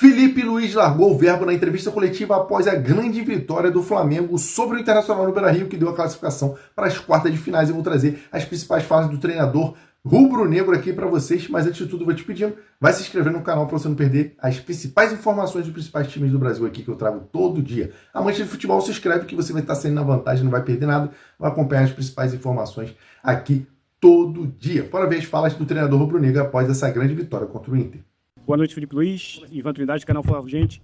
Felipe Luiz largou o verbo na entrevista coletiva após a grande vitória do Flamengo sobre o Internacional no Beira-Rio, que deu a classificação para as quartas de finais. Eu vou trazer as principais fases do treinador rubro-negro aqui para vocês, mas antes de tudo vou te pedindo, vai se inscrever no canal para você não perder as principais informações dos principais times do Brasil aqui que eu trago todo dia. Amante de futebol, se inscreve que você vai estar saindo na vantagem, não vai perder nada, vai acompanhar as principais informações aqui todo dia. Bora ver as falas do treinador rubro-negro após essa grande vitória contra o Inter. Boa noite, Felipe Luiz, Ivan Trindade, canal Fala Urgente.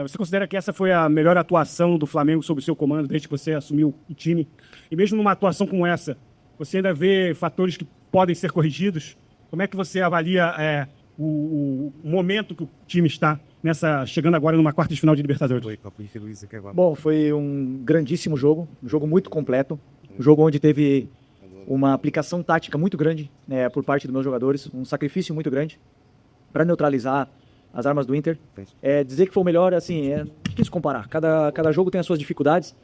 Você considera que essa foi a melhor atuação do Flamengo sob o seu comando desde que você assumiu o time? E mesmo numa atuação como essa, você ainda vê fatores que podem ser corrigidos? Como é que você avalia o momento que o time está chegando agora numa quarta de final de Libertadores? Bom, foi um grandíssimo jogo, um jogo muito completo, um jogo onde teve uma aplicação tática muito grande por parte dos meus jogadores, um sacrifício muito grande para neutralizar as armas do Inter. Dizer que foi o melhor, assim, é difícil comparar. Cada jogo tem as suas dificuldades.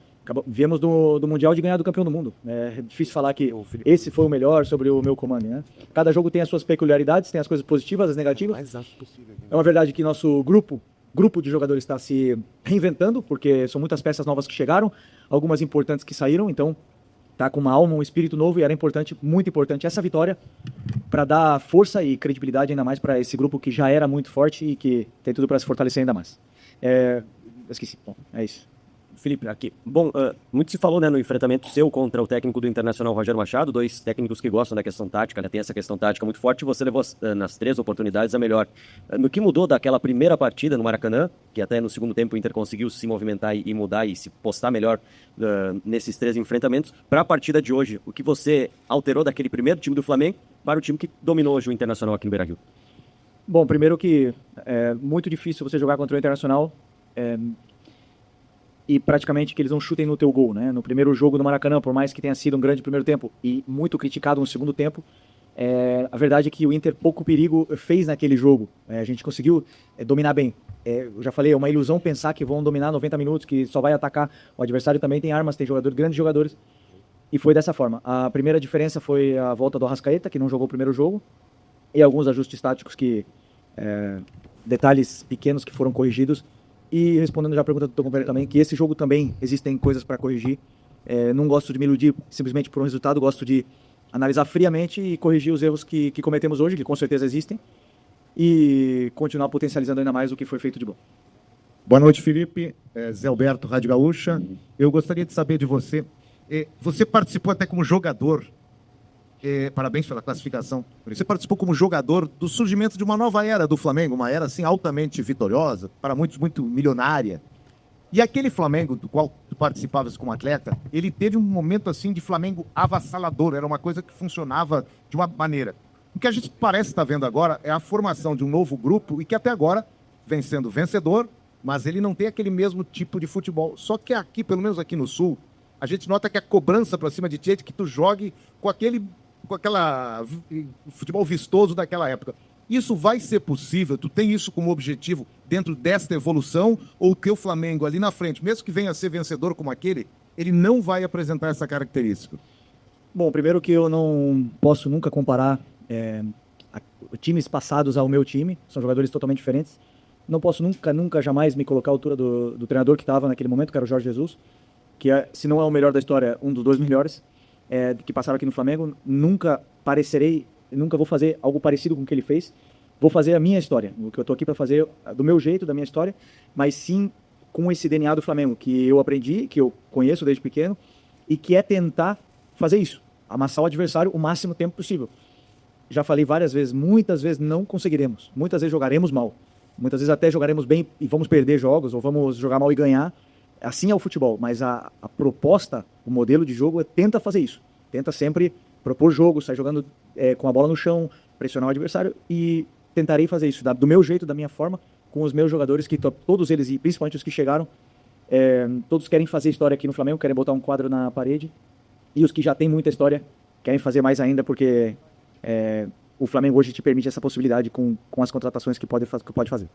Viemos do Mundial de ganhar do campeão do mundo. É difícil falar que esse foi o melhor sobre o meu comando, né? Cada jogo tem as suas peculiaridades, tem as coisas positivas, as negativas. É uma verdade que nosso grupo de jogadores está se reinventando, porque são muitas peças novas que chegaram, algumas importantes que saíram, então tá com uma alma, um espírito novo, e era importante, muito importante, essa vitória para dar força e credibilidade ainda mais para esse grupo que já era muito forte e que tem tudo para se fortalecer ainda mais. Esqueci. Bom, é isso. Felipe, aqui. Bom, muito se falou, no enfrentamento seu contra o técnico do Internacional, Roger Machado, dois técnicos que gostam da questão tática, tem essa questão tática muito forte, e você levou nas 3 oportunidades a melhor. No que mudou daquela primeira partida no Maracanã, que até no segundo tempo o Inter conseguiu se movimentar e mudar e se postar melhor nesses 3 enfrentamentos, para a partida de hoje, o que você alterou daquele primeiro time do Flamengo para o time que dominou hoje o Internacional aqui no Beira-Rio? Bom, primeiro que é muito difícil você jogar contra o Internacional e praticamente que eles não chutem no teu gol, né? No primeiro jogo do Maracanã, por mais que tenha sido um grande primeiro tempo e muito criticado no segundo tempo, a verdade é que o Inter pouco perigo fez naquele jogo. A gente conseguiu dominar bem. Eu já falei, é uma ilusão pensar que vão dominar 90 minutos, que só vai atacar. O adversário também tem armas, tem grandes jogadores. E foi dessa forma. A primeira diferença foi a volta do Arrascaeta, que não jogou o primeiro jogo, e alguns ajustes táticos detalhes pequenos que foram corrigidos. E respondendo já a pergunta do teu companheiro também, que esse jogo também existem coisas para corrigir. Não gosto de me iludir simplesmente por um resultado, gosto de analisar friamente e corrigir os erros que cometemos hoje, que com certeza existem, e continuar potencializando ainda mais o que foi feito de bom. Boa noite, Felipe. Zé Alberto, Rádio Gaúcha. Eu gostaria de saber de você. Você participou até como jogador, parabéns pela classificação. Você participou como jogador do surgimento de uma nova era do Flamengo, uma era assim altamente vitoriosa, para muitos muito milionária. E aquele Flamengo do qual tu participavas como atleta, ele teve um momento assim de Flamengo avassalador, era uma coisa que funcionava de uma maneira. O que a gente parece estar vendo agora é a formação de um novo grupo e que até agora vem sendo vencedor, mas ele não tem aquele mesmo tipo de futebol. Só que aqui, pelo menos aqui no Sul, a gente nota que a cobrança para cima de ti é que tu jogue com aquela futebol vistoso daquela época. Isso vai ser possível? Tu tem isso como objetivo dentro desta evolução? Ou o teu Flamengo ali na frente, mesmo que venha a ser vencedor como aquele, ele não vai apresentar essa característica? Bom, primeiro que eu não posso nunca comparar times passados ao meu time, são jogadores totalmente diferentes. Não posso nunca, jamais me colocar à altura do treinador que estava naquele momento, que era o Jorge Jesus, que se não é o melhor da história, um dos 2 melhores que passaram aqui no Flamengo. Nunca vou fazer algo parecido com o que ele fez. Vou fazer a minha história, o que eu estou aqui para fazer do meu jeito, da minha história, mas sim com esse DNA do Flamengo, que eu aprendi, que eu conheço desde pequeno, e que é tentar fazer isso, amassar o adversário o máximo tempo possível. Já falei várias vezes, muitas vezes não conseguiremos, muitas vezes jogaremos mal, muitas vezes até jogaremos bem e vamos perder jogos, ou vamos jogar mal e ganhar. Assim é o futebol, mas a proposta, o modelo de jogo tenta fazer isso. Tenta sempre propor jogo, sair jogando com a bola no chão, pressionar o adversário, e tentarei fazer isso do meu jeito, da minha forma, com os meus jogadores, que todos eles, e principalmente os que chegaram, todos querem fazer história aqui no Flamengo, querem botar um quadro na parede, e os que já têm muita história querem fazer mais ainda, porque o Flamengo hoje te permite essa possibilidade com as contratações que pode fazer.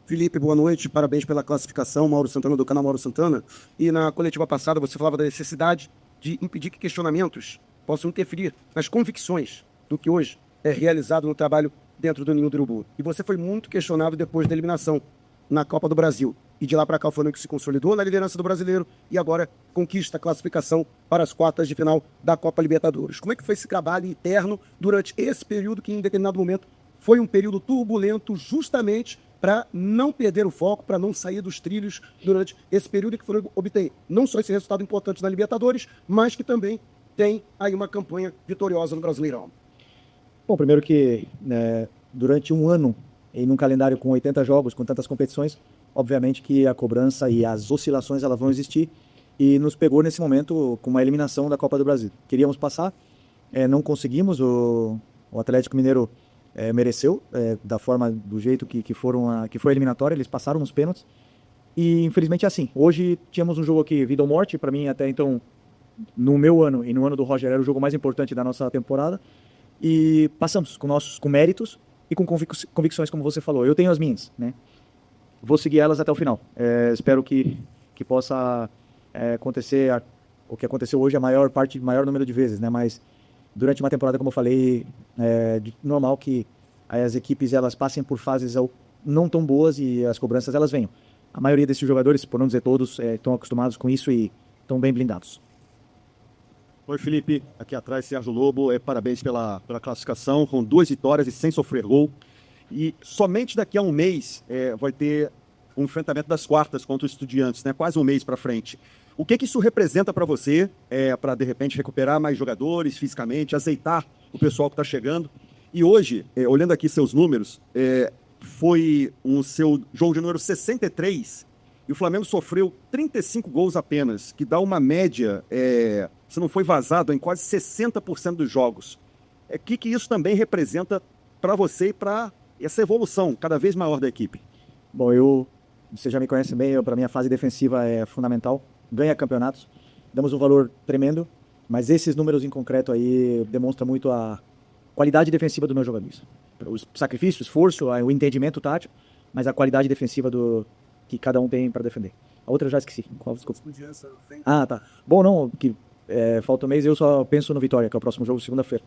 Felipe, boa noite, parabéns pela classificação, Mauro Santana, do canal Mauro Santana. E na coletiva passada você falava da necessidade de impedir que questionamentos possam interferir nas convicções do que hoje é realizado no trabalho dentro do Ninho do Urubu. E você foi muito questionado depois da eliminação. na Copa do Brasil. E de lá para cá o Flamengo se consolidou na liderança do Brasileiro e agora conquista a classificação para as quartas de final da Copa Libertadores. Como é que foi esse trabalho interno durante esse período que em determinado momento foi um período turbulento justamente para não perder o foco, para não sair dos trilhos durante esse período que o Flamengo obtém não só esse resultado importante na Libertadores, mas que também tem aí uma campanha vitoriosa no Brasileirão? Bom, primeiro que durante um ano, em um calendário com 80 jogos, com tantas competições, obviamente que a cobrança e as oscilações elas vão existir e nos pegou nesse momento com uma eliminação da Copa do Brasil. Queríamos passar, não conseguimos, o Atlético Mineiro mereceu, da forma, do jeito que foi a eliminatória, eles passaram nos pênaltis e infelizmente é assim. Hoje tínhamos um jogo aqui, vida ou morte, para mim até então, no meu ano e no ano do Roger, era o jogo mais importante da nossa temporada e passamos com méritos e com convicções, como você falou. Eu tenho as minhas, né? Vou seguir elas até o final. Espero que possa acontecer o que aconteceu hoje, maior número de vezes, né? Mas durante uma temporada, como eu falei, normal que as equipes elas passem por fases não tão boas e as cobranças elas venham. A maioria desses jogadores, por não dizer todos, estão acostumados com isso e estão bem blindados. Oi, Felipe. Aqui atrás, Sérgio Lobo. Parabéns pela classificação, com 2 vitórias e sem sofrer gol. E somente daqui a um mês vai ter um enfrentamento das quartas contra os Estudiantes, né? Quase um mês para frente. O que isso representa para você, para de repente recuperar mais jogadores fisicamente, azeitar o pessoal que está chegando? E hoje, olhando aqui seus números, foi o seu jogo de número 63 e o Flamengo sofreu 35 gols apenas, que dá uma média, se não foi vazado, em quase 60% dos jogos. O que isso também representa para você e para essa evolução cada vez maior da equipe? Bom, você já me conhece bem, para mim a fase defensiva é fundamental, ganha campeonatos, damos um valor tremendo, mas esses números em concreto aí demonstram muito a qualidade defensiva dos meus jogadores. O sacrifício, o esforço, o entendimento tático, mas a qualidade defensiva que cada um tem para defender. A outra eu já esqueci. Qual? Desculpa. Ah, tá. Bom, não, falta um mês, eu só penso no Vitória, que é o próximo jogo, segunda-feira.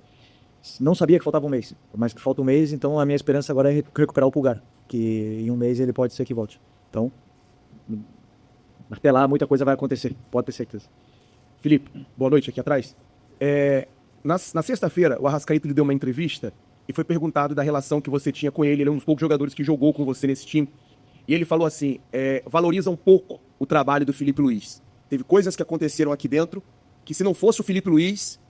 Não sabia que faltava um mês, mas que falta um mês, então a minha esperança agora é recuperar o Pulgar, que em um mês ele pode ser que volte. Então, até lá muita coisa vai acontecer, pode ter certeza. Felipe, boa noite aqui atrás. Na sexta-feira, o Arrascaeta lhe deu uma entrevista e foi perguntado da relação que você tinha com ele. Ele é um dos poucos jogadores que jogou com você nesse time. E ele falou assim, valoriza um pouco o trabalho do Felipe Luiz. Teve coisas que aconteceram aqui dentro que se não fosse o Felipe Luiz,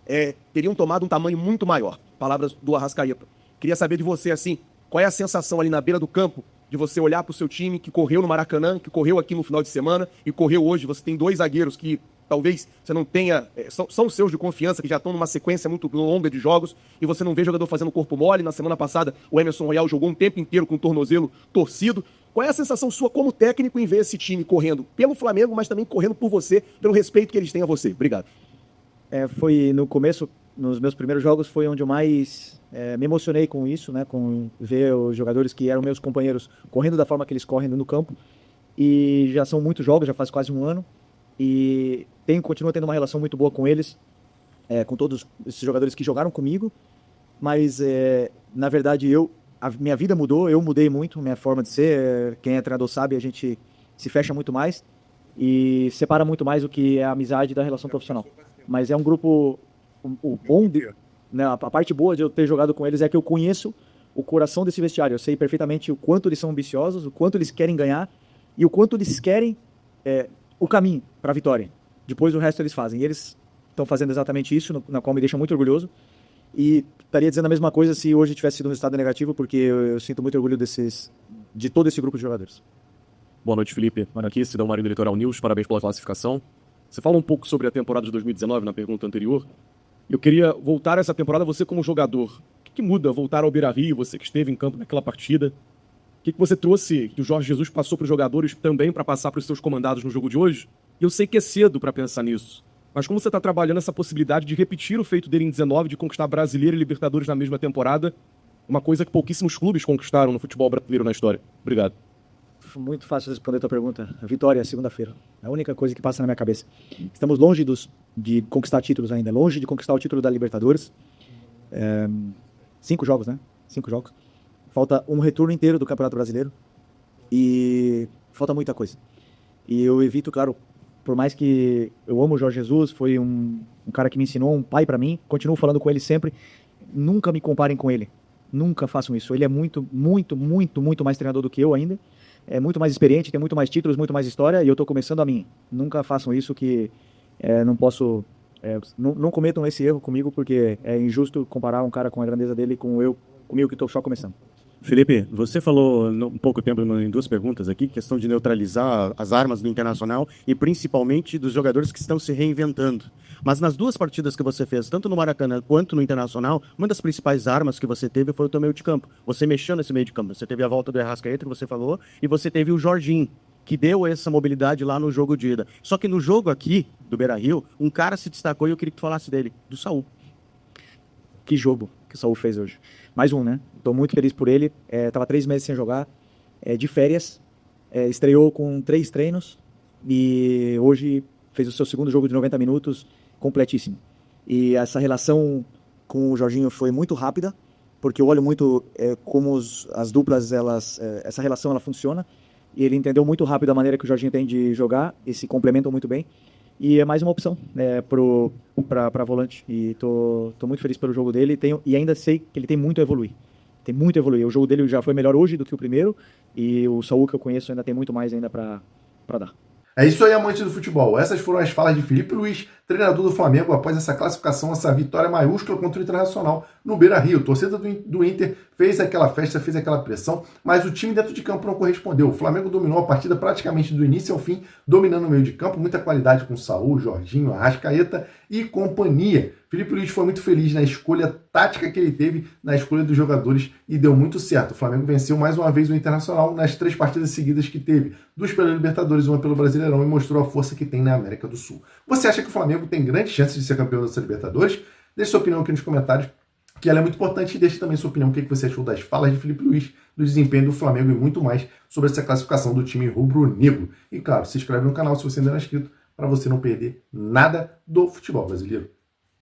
teriam tomado um tamanho muito maior. Palavras do Arrascaeta. Queria saber de você, assim, qual é a sensação ali na beira do campo de você olhar para o seu time que correu no Maracanã, que correu aqui no final de semana e correu hoje. Você tem 2 zagueiros que talvez você não tenha, são os seus de confiança, que já estão numa sequência muito longa de jogos, e você não vê jogador fazendo corpo mole. Na semana passada, o Emerson Royal jogou um tempo inteiro com o tornozelo torcido. Qual é a sensação sua como técnico em ver esse time correndo pelo Flamengo, mas também correndo por você, pelo respeito que eles têm a você? Obrigado. Foi no começo, nos meus primeiros jogos, foi onde eu mais me emocionei com isso, né? Com ver os jogadores que eram meus companheiros correndo da forma que eles correm no campo. E já são muitos jogos, já faz quase um ano. E continuo tendo uma relação muito boa com eles, com todos esses jogadores que jogaram comigo. Mas, na verdade, a minha vida mudou, eu mudei muito, minha forma de ser. Quem é treinador sabe, a gente se fecha muito mais e separa muito mais o que é a amizade da relação profissional. Mas é um grupo bom, né? A parte boa de eu ter jogado com eles é que eu conheço o coração desse vestiário. Eu sei perfeitamente o quanto eles são ambiciosos, o quanto eles querem ganhar e o quanto eles querem o caminho para a vitória. Depois o resto eles fazem. E eles estão fazendo exatamente isso, na qual me deixa muito orgulhoso. E estaria dizendo a mesma coisa se hoje tivesse sido um resultado negativo, porque eu sinto muito orgulho de todo esse grupo de jogadores. Boa noite, Felipe. Mano, aqui, Cidão Marinho do Litoral News. Parabéns pela classificação. Você fala um pouco sobre a temporada de 2019 na pergunta anterior. Eu queria voltar a essa temporada, você como jogador. O que muda voltar ao Beira-Rio, você que esteve em campo naquela partida? O que você trouxe, que o Jorge Jesus passou para os jogadores também para passar para os seus comandados no jogo de hoje? E eu sei que é cedo para pensar nisso. Mas como você está trabalhando essa possibilidade de repetir o feito dele em 19, de conquistar Brasileiro e Libertadores na mesma temporada, uma coisa que pouquíssimos clubes conquistaram no futebol brasileiro na história. Obrigado. Muito fácil responder a tua pergunta. A vitória, segunda-feira. É a única coisa que passa na minha cabeça. Estamos longe de conquistar títulos ainda. Longe de conquistar o título da Libertadores. 5 jogos, né? 5 jogos. Falta um retorno inteiro do Campeonato Brasileiro. E falta muita coisa. E eu evito, claro, por mais que eu amo o Jorge Jesus, foi um cara que me ensinou, um pai para mim, continuo falando com ele sempre, nunca me comparem com ele, nunca façam isso. Ele é muito mais treinador do que eu ainda, é muito mais experiente, tem muito mais títulos, muito mais história, e eu tô começando a mim. Nunca façam isso que não posso... não cometam esse erro comigo, porque é injusto comparar um cara com a grandeza dele comigo que estou só começando. Felipe, você falou um pouco tempo em 2 perguntas aqui, questão de neutralizar as armas do Internacional e principalmente dos jogadores que estão se reinventando. Mas nas 2 partidas que você fez, tanto no Maracanã quanto no Internacional, uma das principais armas que você teve foi o teu meio de campo. Você mexeu nesse meio de campo. Você teve a volta do Arrascaeta, que você falou, e você teve o Jorginho, que deu essa mobilidade lá no jogo de ida. Só que no jogo aqui, do Beira-Rio, um cara se destacou e eu queria que tu falasse dele, do Saul. Que jogo que o Saul fez hoje. Mais um, né? Estou muito feliz por ele. Tava 3 meses sem jogar, de férias. Estreou com 3 treinos e hoje fez o seu segundo jogo de 90 minutos completíssimo. E essa relação com o Jorginho foi muito rápida, porque eu olho muito como as duplas, essa relação ela funciona. E ele entendeu muito rápido a maneira que o Jorginho tem de jogar e se complementam muito bem. E é mais uma opção para volante. E tô muito feliz pelo jogo dele. E ainda sei que ele tem muito a evoluir. Tem muito a evoluir. O jogo dele já foi melhor hoje do que o primeiro. E o Saul que eu conheço ainda tem muito mais ainda para dar. É isso aí, amantes do futebol. Essas foram as falas de Felipe Luiz, treinador do Flamengo, após essa classificação, essa vitória maiúscula contra o Internacional no Beira-Rio. Torcida do Inter fez aquela festa, fez aquela pressão, mas o time dentro de campo não correspondeu. O Flamengo dominou a partida praticamente do início ao fim, dominando o meio de campo, muita qualidade com Saul, Jorginho, Arrascaeta e companhia. Felipe Luiz foi muito feliz na escolha tática que ele teve, na escolha dos jogadores, e deu muito certo. O Flamengo venceu mais uma vez o Internacional nas 3 partidas seguidas que teve. 2 pela Libertadores, 1 pelo Brasileirão, e mostrou a força que tem na América do Sul. Você acha que o Flamengo tem grande chance de ser campeão dessa Libertadores? Deixe sua opinião aqui nos comentários, que ela é muito importante, e deixe também sua opinião, o que você achou das falas de Felipe Luiz, do desempenho do Flamengo e muito mais sobre essa classificação do time rubro-negro. E claro, se inscreve no canal se você ainda não é inscrito, para você não perder nada do futebol brasileiro.